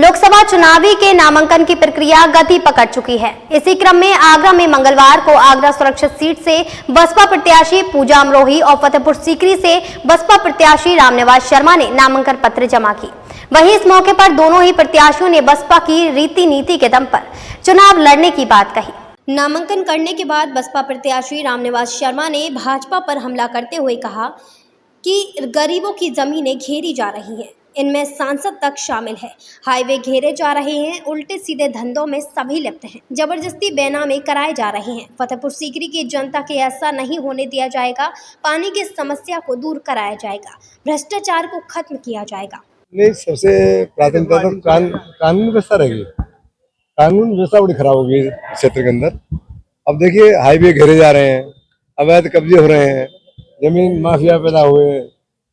लोकसभा चुनावी के नामांकन की प्रक्रिया गति पकड़ चुकी है। इसी क्रम में आगरा में मंगलवार को आगरा सुरक्षित सीट से बसपा प्रत्याशी पूजा अमरोही और फतेहपुर सीकरी से बसपा प्रत्याशी रामनिवास शर्मा ने नामांकन पत्र जमा की। वहीं इस मौके पर दोनों ही प्रत्याशियों ने बसपा की रीति नीति के दम पर चुनाव लड़ने की बात कही। नामांकन करने के बाद बसपा प्रत्याशी रामनिवास शर्मा ने भाजपा पर हमला करते हुए कहा कि गरीबों की जमीनें घेरी जा रही हैं, इनमें सांसद तक शामिल है। हाईवे घेरे जा रहे हैं, उल्टे सीधे धंधों में सभी लिप्त हैं, जबरदस्ती बेनामे कराए जा रहे हैं। फतेहपुर सीकरी की जनता के ऐसा नहीं होने दिया जाएगा। पानी की समस्या को दूर कराया जाएगा, भ्रष्टाचार को खत्म किया जाएगा। नहीं, सबसे प्राथमिकता तो कानून व्यवस्था रहेगी। कानून व्यवस्था बड़ी खराब होगी क्षेत्र के अंदर। अब देखिए, हाईवे घेरे जा रहे हैं, अवैध कब्जे हो रहे हैं, जमीन माफिया पैदा हुए,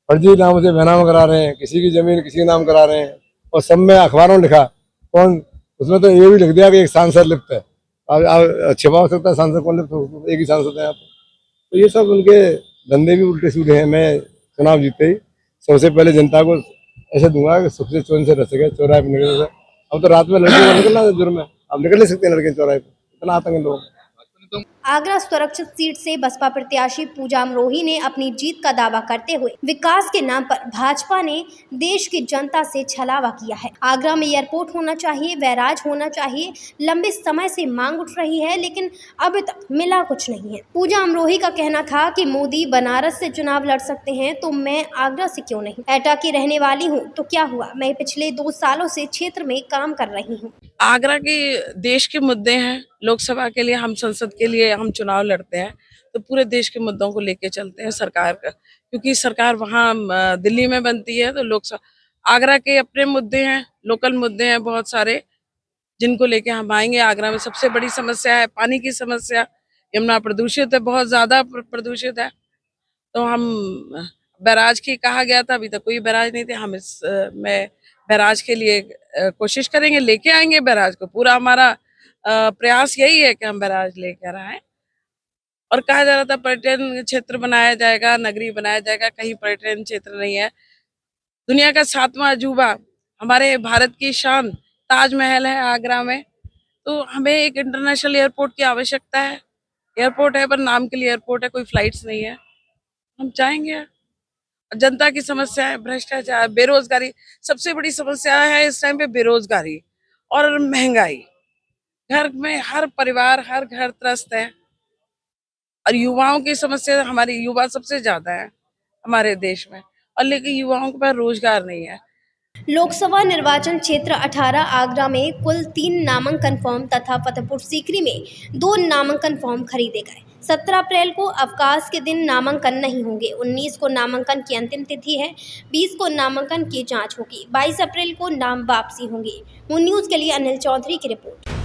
फर्जी नामों से बेनाम करा रहे हैं, किसी की जमीन किसी के नाम करा रहे हैं। और सब में अखबारों में लिखा कौन, उसमें तो ये भी लिख दिया कि एक सांसद लिप्त है। अब छिपा हो सकता है सांसद कौन लिप्त हो, एक ही सांसद है यहाँ पर। तो ये सब उनके धंधे भी उल्टे सीधे हैं। मैं चुनाव जीते ही सबसे पहले जनता को ऐसे दूंगा कि सुख से चोन से रह सके, चौराहे पर निकल सके। अब तो रात में लड़के को निकलना जुर्म है, अब निकल नहीं सकते लड़के चौराहे पर, इतना आतंक लोग। आगरा सुरक्षित सीट से बसपा प्रत्याशी पूजा अमरोही ने अपनी जीत का दावा करते हुए विकास के नाम पर भाजपा ने देश की जनता से छलावा किया है। आगरा में एयरपोर्ट होना चाहिए, बैराज होना चाहिए, लंबे समय से मांग उठ रही है, लेकिन अभी तक मिला कुछ नहीं है। पूजा अमरोही का कहना था कि मोदी बनारस से चुनाव लड़ सकते हैं तो मैं आगरा से क्यों नहीं। एटा की रहने वाली हूँ तो क्या हुआ, मैं पिछले 2 सालों से क्षेत्र में काम कर रही हूँ। आगरा के देश के मुद्दे हैं, लोकसभा के लिए हम संसद के लिए हम चुनाव लड़ते हैं तो पूरे देश के मुद्दों को लेके चलते हैं सरकार का, क्योंकि सरकार वहाँ दिल्ली में बनती है। तो लोकसभा आगरा के अपने मुद्दे हैं, लोकल मुद्दे हैं बहुत सारे, जिनको लेके हम आएंगे। आगरा में सबसे बड़ी समस्या है पानी की समस्या। यमुना प्रदूषित है, बहुत ज्यादा प्रदूषित है। तो हम बैराज की कहा गया था, अभी तक कोई बैराज नहीं थे। हम इस में बैराज के लिए कोशिश करेंगे, लेके आएंगे बैराज को। पूरा हमारा प्रयास यही है कि हम बैराज लेकर आए। और कहा जा रहा था पर्यटन क्षेत्र बनाया जाएगा, नगरी बनाया जाएगा, कहीं पर्यटन क्षेत्र नहीं है। दुनिया का 7वां अजूबा, हमारे भारत की शान ताजमहल है आगरा में। तो हमें एक इंटरनेशनल एयरपोर्ट की आवश्यकता है। एयरपोर्ट है पर नाम के लिए एयरपोर्ट है, कोई फ्लाइट्स नहीं है। हम चाहेंगे। जनता की समस्या है भ्रष्टाचार, बेरोजगारी। सबसे बड़ी समस्या है इस टाइम पे बेरोजगारी और महंगाई। घर में हर परिवार, हर घर त्रस्त है। और युवाओं की समस्या, हमारे युवा सबसे ज्यादा है हमारे देश में, और लेकिन युवाओं के पास रोजगार नहीं है। लोकसभा निर्वाचन क्षेत्र 18 आगरा में कुल 3 नामांकन फॉर्म तथा फतेहपुर सीकरी में 2 नामांकन फॉर्म खरीदे गए। 17 अप्रैल को अवकाश के दिन नामांकन नहीं होंगे। 19 को नामांकन की अंतिम तिथि है। 20 को नामांकन की जांच होगी। 22 अप्रैल को नाम वापसी होंगी। मून न्यूज़ के लिए अनिल चौधरी की रिपोर्ट।